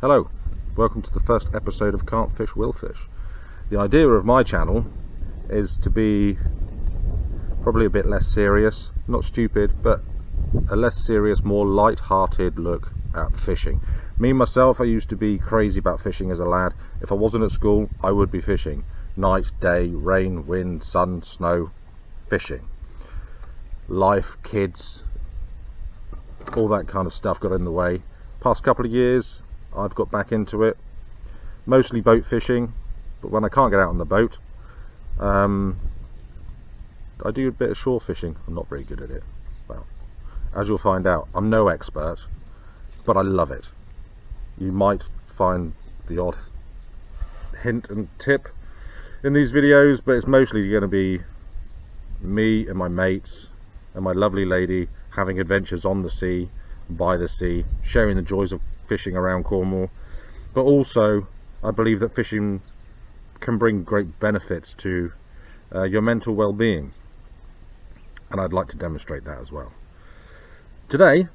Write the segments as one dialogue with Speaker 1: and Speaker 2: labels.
Speaker 1: Hello, welcome to the first episode of Can't Fish, Will Fish. The idea of my channel is to be probably a bit less serious, not stupid, but a less serious, more light-hearted look at fishing. Me, myself, I used to be crazy about fishing as a lad. If I wasn't at school, I would be fishing. Night, day, rain, wind, sun, snow, fishing. Life, kids, all that kind of stuff got in the way. Past couple of years, I've got back into it, mostly boat fishing, but when I can't get out on the boat, I do a bit of shore fishing. I'm not very good at it. Well, as you'll find out, I'm no expert, but I love it. You might find the odd hint and tip in these videos, but it's mostly going to be me and my mates and my lovely lady having adventures on the sea, by the sea, sharing the joys of fishing around Cornwall. But also, I believe that fishing can bring great benefits to your mental well-being, and I'd like to demonstrate that as well. Today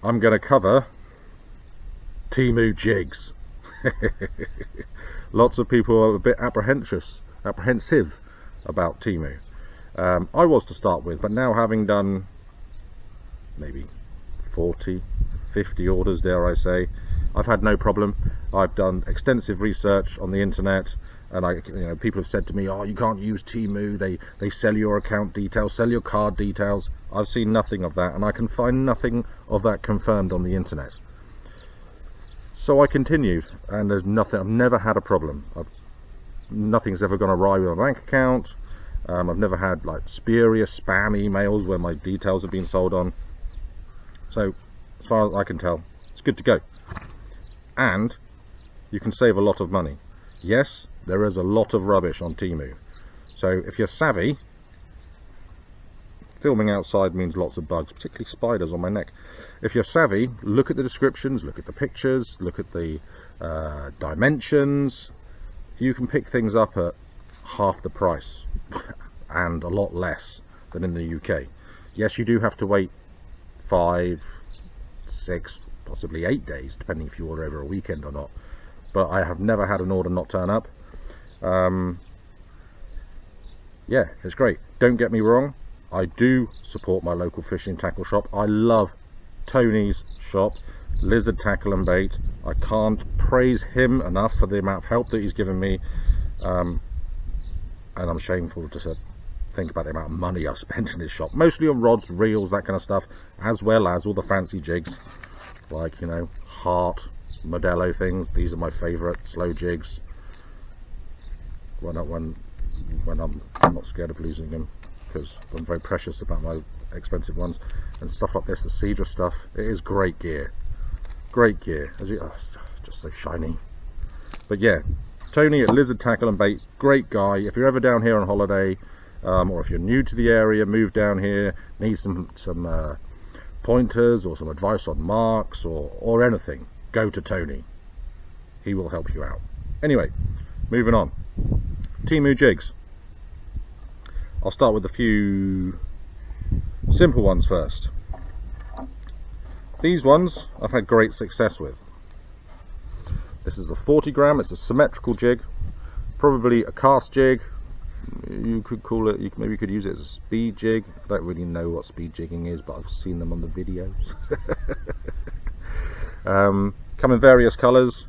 Speaker 1: I'm going to cover Temu Jigs. Lots of people are a bit apprehensive about Temu. I was to start with, but now having done maybe 40, 50 orders, dare I say, I've had no problem. I've done extensive research on the internet, and people have said to me, oh, you can't use Temu, they sell your account details, sell your card details. I've seen nothing of that, and I can find nothing of that confirmed on the internet. So I continued, and there's nothing. I've never had a problem. Nothing's ever gone awry with my bank account. I've never had like spurious spam emails where my details have been sold on. So as far as I can tell, it's good to go, and you can save a lot of money. Yes, there is a lot of rubbish on Temu, so if you're savvy, filming outside means lots of bugs, particularly spiders on my neck. If you're savvy, look at the descriptions, look at the pictures, look at the dimensions. You can pick things up at half the price and a lot less than in the UK. Yes, you do have to wait 5, 6, possibly 8 days, depending if you order over a weekend or not. But I have never had an order not turn up. Yeah, it's great. Don't get me wrong, I do support my local fishing tackle shop. I love Tony's shop, Lizard Tackle and Bait. I can't praise him enough for the amount of help that he's given me, and I'm shameful to think about the amount of money I've spent in his shop, mostly on rods, reels, that kind of stuff, as well as all the fancy jigs, like, Heart, Modelo things. These are my favourite slow jigs when I'm not scared of losing them, because I'm very precious about my expensive ones. And stuff like this, the Cedra stuff, it is great gear. Great gear. It's just so shiny. But yeah, Tony at Lizard Tackle and Bait, great guy. If you're ever down here on holiday, or if you're new to the area, move down here, need some pointers or some advice on marks or anything, go to Tony. He will help you out. Anyway, moving on. Temu Jigs. I'll start with a few simple ones first. These ones I've had great success with. This is a 40 gram, it's a symmetrical jig, probably a cast jig. You could call it, maybe you could use it as a speed jig. I don't really know what speed jigging is, but I've seen them on the videos. Come in various colours.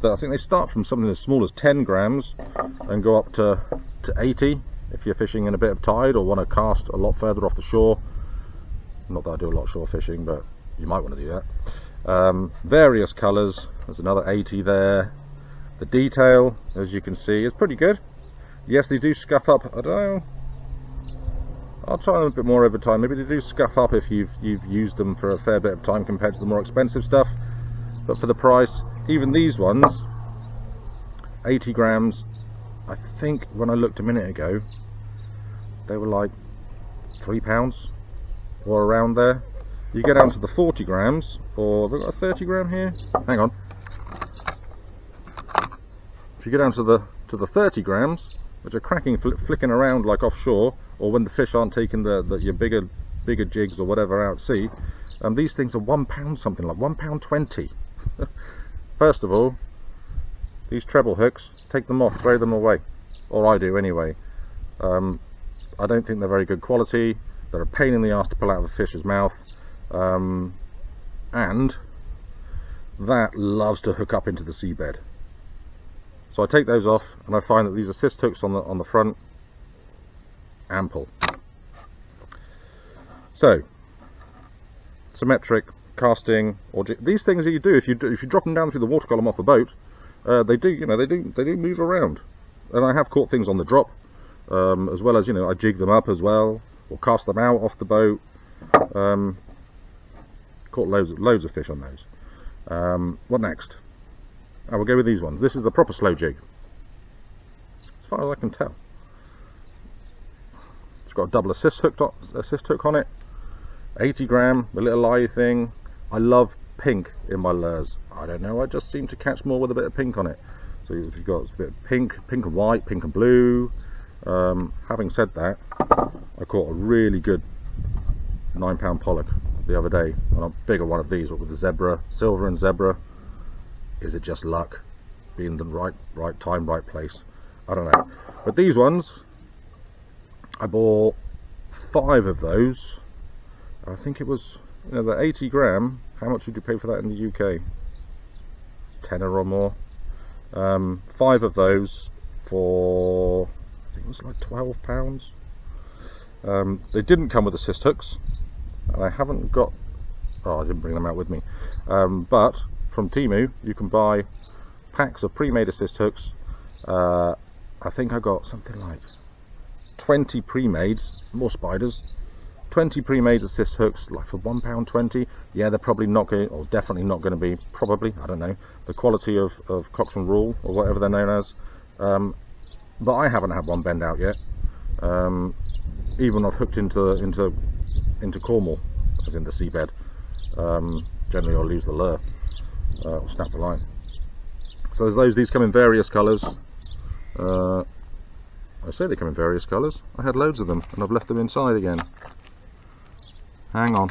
Speaker 1: I think they start from something as small as 10 grams and go up to 80 if you're fishing in a bit of tide or want to cast a lot further off the shore. Not that I do a lot of shore fishing, but you might want to do that. Various colours. There's another 80 there. The detail, as you can see, is pretty good. Yes, they do scuff up. I don't know. I'll try them a bit more over time. Maybe they do scuff up if you've used them for a fair bit of time compared to the more expensive stuff. But for the price, even these ones, 80 grams, I think when I looked a minute ago, they were like £3 or around there. You get down to the 40 grams, or they've got a 30 gram here. Hang on. If you get down to the 30 grams, which are cracking, flicking around like offshore, or when the fish aren't taking your bigger jigs or whatever out at sea, these things are £1 something, like £1.20. First of all, these treble hooks, take them off, throw them away, or I do anyway. I don't think they're very good quality. They're a pain in the ass to pull out of a fish's mouth, and that loves to hook up into the seabed. So I take those off, and I find that these assist hooks on the front, ample. So symmetric casting, or these things that you do, if you drop them down through the water column off a boat, they do move around. And I have caught things on the drop, as well as, I jig them up as well, or cast them out off the boat. Caught loads of fish on those. What next? I will go with these ones. This is a proper slow jig, as far as I can tell. It's got a double assist hook on it, 80 gram, a little eye thing. I love pink in my lures. I don't know, I just seem to catch more with a bit of pink on it. So if you've got a bit of pink and white, pink and blue. Having said that, I caught a really good 9-pound pollock the other day, and a bigger one of these with the zebra, silver and zebra. Is it just luck? Being the right time, right place? I don't know. But these ones, I bought 5 of those. I think it was, the 80 gram. How much would you pay for that in the UK? Tenner or more. 5 of those for, I think it was like £12. They didn't come with assist hooks, and I haven't got, I didn't bring them out with me, but from Temu you can buy packs of pre-made assist hooks. I think I got something like 20 pre-mades, more spiders, 20 pre-made assist hooks, like for £1.20. Yeah, they're probably not going, or definitely not going to be, probably, I don't know, the quality of Cox and Rule, or whatever they're known as. But I haven't had one bend out yet. Even I've hooked into Cornwall, as in the seabed. Generally I'll lose the lure, or snap the line. So there's those. These come in various colours. I say they come in various colours. I had loads of them, and I've left them inside again. Hang on.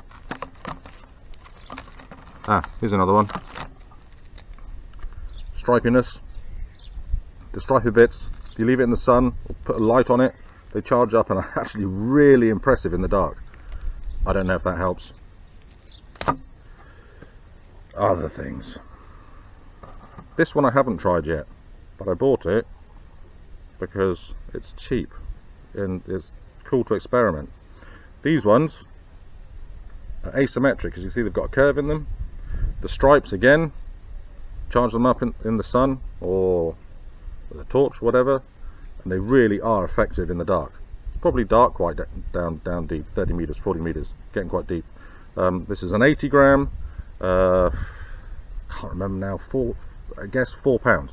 Speaker 1: Here's another one. Stripiness. The stripy bits, if you leave it in the sun or put a light on it, they charge up and are actually really impressive in the dark. I don't know if that helps. Other things. This one I haven't tried yet, but I bought it because it's cheap and it's cool to experiment. These ones are asymmetric, as you see they've got a curve in them. The stripes, again, charge them up in the sun or with a torch, whatever, and they really are effective in the dark. Probably dark quite down deep, 30 meters, 40 meters, getting quite deep. This is an 80 gram, can't remember now, I guess £4.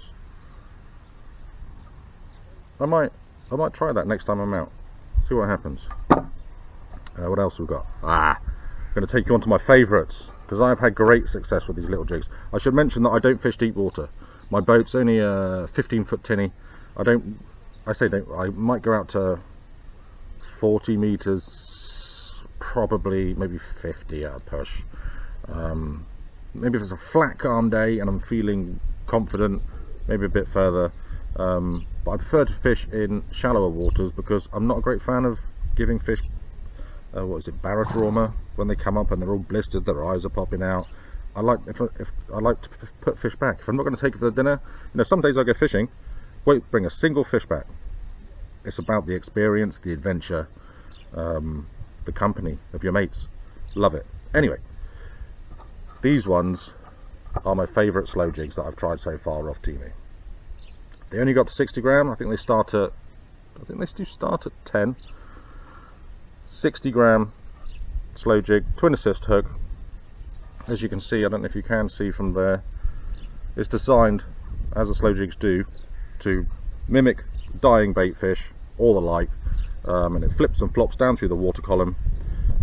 Speaker 1: I might try that next time I'm out, see what happens. What else we've got? I'm going to take you on to my favourites, because I've had great success with these little jigs. I should mention that I don't fish deep water. My boat's only a 15-foot tinny. I might go out to 40 meters, probably maybe 50 at a push. Maybe if it's a flat, calm day and I'm feeling confident, maybe a bit further. But I prefer to fish in shallower waters because I'm not a great fan of giving fish, barotrauma, when they come up and they're all blistered, their eyes are popping out. I like to put fish back. If I'm not going to take it for dinner, some days I go fishing, won't bring a single fish back. It's about the experience, the adventure, the company of your mates. Love it. Anyway, these ones are my favourite slow jigs that I've tried so far off Temu. They only got to 60 gram. I think they do start at 10. 60 gram slow jig, twin assist hook. As you can see, I don't know if you can see from there, it's designed, as the slow jigs do, to mimic dying bait fish or the like, and it flips and flops down through the water column,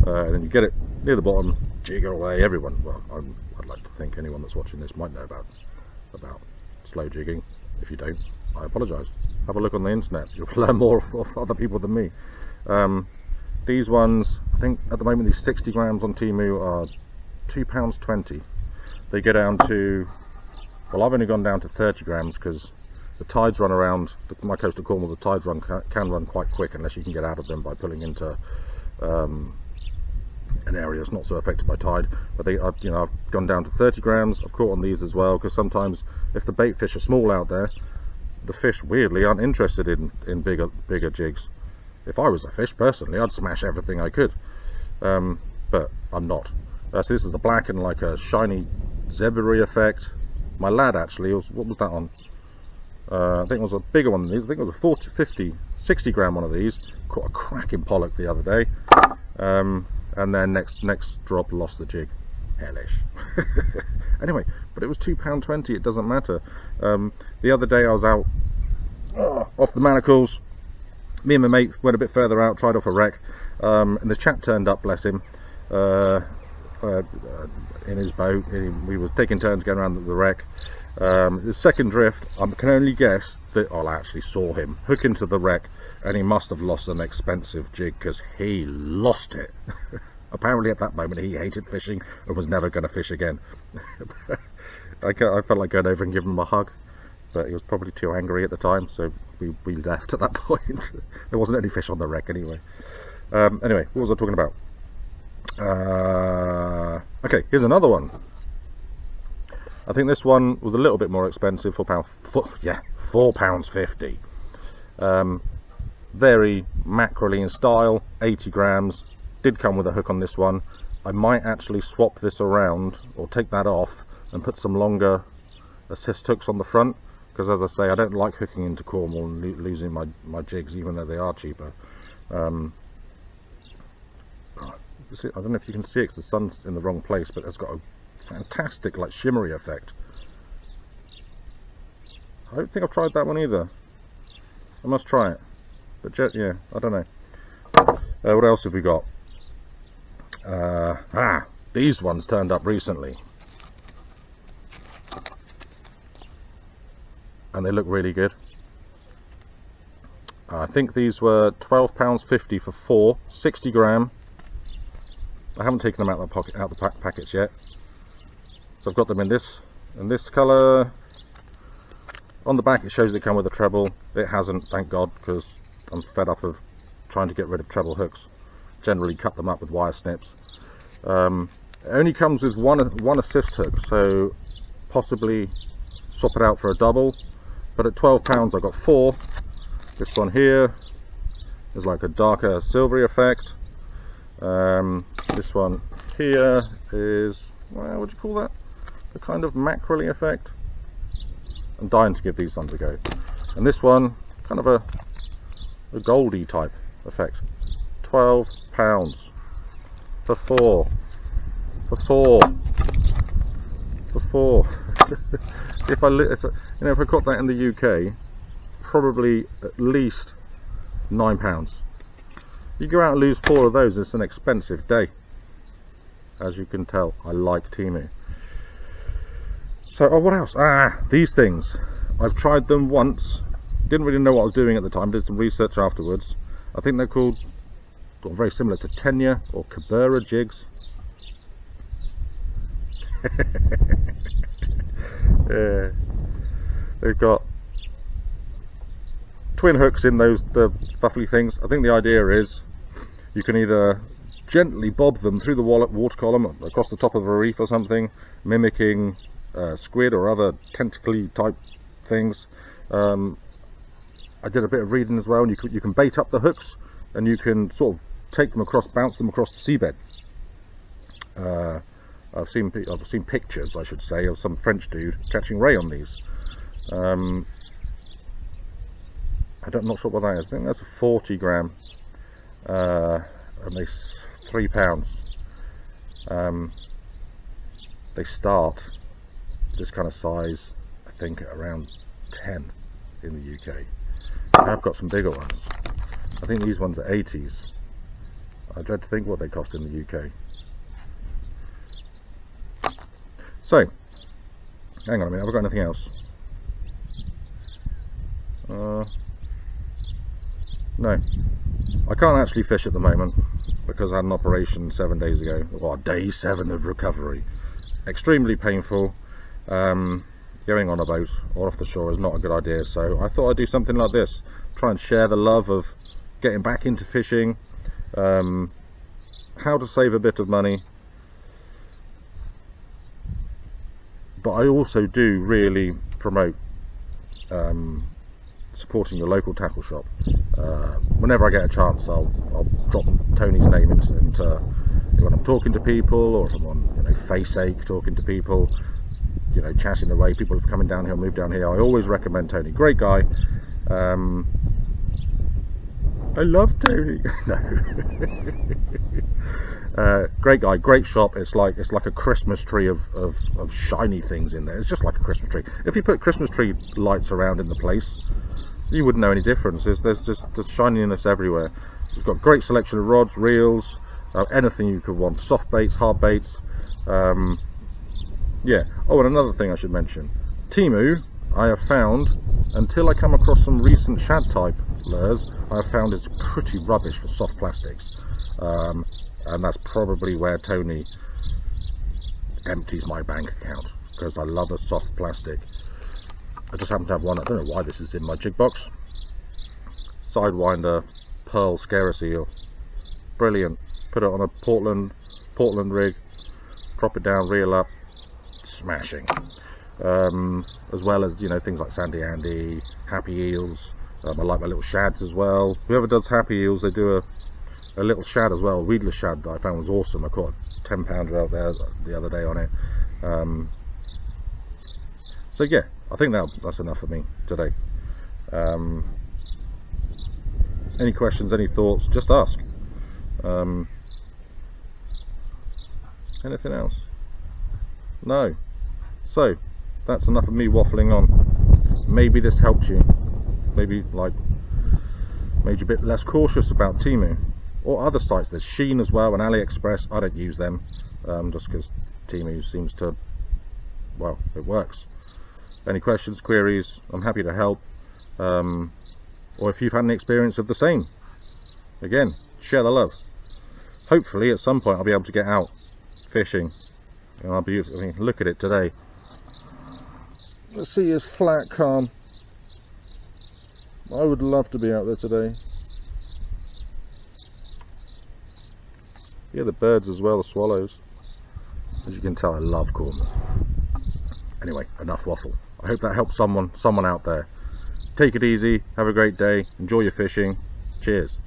Speaker 1: and then you get it near the bottom, jig away. Everyone, well, I'd like to think anyone that's watching this might know about slow jigging. If you don't, I apologise. Have a look on the internet, you'll learn more of other people than me. These ones, I think at the moment these 60 grams on Temu are £2.20. They go down to Well, I've only gone down to 30 grams because the tides run around my coast of Cornwall. The tides can run quite quick unless you can get out of them by pulling into an area that's not so affected by tide. But I've gone down to 30 grams. I've caught on these as well, because sometimes if the bait fish are small out there, the fish weirdly aren't interested in bigger jigs. If I was a fish personally, I'd smash everything I could, but I'm not. So this is the black and like a shiny zebra effect. My lad actually, what was that on? I think it was a bigger one than these. I think it was a 40, 50, 60 gram one of these. Caught a cracking pollock the other day, and then next drop lost the jig. Hellish. Anyway, but it was £2.20. It doesn't matter. The other day I was out off the manacles. Me and my mate went a bit further out, tried off a wreck, and this chap turned up, bless him, in his boat. We were taking turns going around the wreck. The second drift, I can only guess that I actually saw him hook into the wreck, and he must have lost an expensive jig, because he lost it. Apparently at that moment he hated fishing and was never going to fish again. I felt like going over and giving him a hug, but he was probably too angry at the time, so we left at that point. There wasn't any fish on the wreck anyway. Anyway, what was I talking about? Okay, here's another one. I think this one was a little bit more expensive, £4.50. Very mackerel-y style, 80 grams. Did come with a hook on this one. I might actually swap this around or take that off and put some longer assist hooks on the front, because as I say, I don't like hooking into Cornwall and losing my jigs, even though they are cheaper. I don't know if you can see it because the sun's in the wrong place, but it's got a fantastic like shimmery effect. I don't think I've tried that one either. I must try it, but yeah, I don't know. What else have we got? These ones turned up recently, and they look really good. I think these were £12.50 for 4, 60 gram. I haven't taken them out of the packets yet, so I've got them in this colour. On the back it shows they come with a treble. It hasn't, thank God, because I'm fed up of trying to get rid of treble hooks. Generally cut them up with wire snips. It only comes with one assist hook, so possibly swap it out for a double. But at £12 I got 4. This one here is like a darker silvery effect. This one here is, well, what do you call that? A kind of mackerel-y effect. I'm dying to give these ones a go. And this one, kind of a goldy type effect. £12 for 4. For 4. For 4. if I caught that in the UK, probably at least £9. You go out and lose 4 of those, it's an expensive day. As you can tell, I like Temu. So, what else? These things. I've tried them once. Didn't really know what I was doing at the time. Did some research afterwards. I think they're called, or very similar to Temu or Temu Jigs. Yeah. They've got twin hooks in the fuffly things. I think the idea is you can either gently bob them through the water column across the top of a reef or something, mimicking squid or other tentacly type things. I did a bit of reading as well, and you can bait up the hooks and you can sort of take them across, bounce them across the seabed. I've seen pictures, I should say, of some French dude catching ray on these. I'm not sure what that is. I think that's a 40 gram, and they £3. They start this kind of size, I think, at around 10 in the UK. I've got some bigger ones. I think these ones are 80s. I dread to think what they cost in the UK. So, hang on a minute, have I got anything else? No. I can't actually fish at the moment because I had an operation 7 days ago, or day 7 of recovery. Extremely painful. going on a boat or off the shore is not a good idea. So I thought I'd do something like this, try and share the love of getting back into fishing, how to save a bit of money. But I also do really promote supporting your local tackle shop. Whenever I get a chance, I'll drop Tony's name into when I'm talking to people, or if I'm on Faceache talking to people, chatting away. People have come down here, moved down here. I always recommend Tony. Great guy. I love Tony. No. Great guy, great shop. It's like a Christmas tree of shiny things in there. It's just like a Christmas tree. If you put Christmas tree lights around in the place, you wouldn't know any difference. There's shininess everywhere. You've got a great selection of rods, reels, anything you could want. Soft baits, hard baits. Yeah. Oh, and another thing I should mention. Temu, I have found, until I come across some recent shad type lures, I have found it's pretty rubbish for soft plastics. And that's probably where Tony empties my bank account, because I love a soft plastic. I just happen to have one. I don't know why this is in my jig box. Sidewinder pearl scarer seal. Brilliant. Put it on a Portland rig, drop it down, reel up, smashing. As well as things like Sandy Andy, Happy Eels. I like my little shads as well. Whoever does Happy Eels, they do a little shad as well, a weedless shad that I found was awesome. I caught a 10-pounder out there the other day on it. So yeah, I think that's enough for me today. Any questions, any thoughts, just ask. Anything else? No. So that's enough of me waffling on. Maybe this helped you. Maybe made you a bit less cautious about Temu. Or other sites. There's Shein as well and AliExpress. I don't use them just because Temu seems to, well, it works. Any questions, queries, I'm happy to help. Or if you've had an experience of the same, again, share the love. Hopefully at some point I'll be able to get out fishing. And I'll be, look at it today. The sea is flat, calm. I would love to be out there today. Yeah, the birds as well, the swallows. As you can tell, I love Cornwall. Anyway, enough waffle. I hope that helps someone out there. Take it easy, have a great day, enjoy your fishing. Cheers.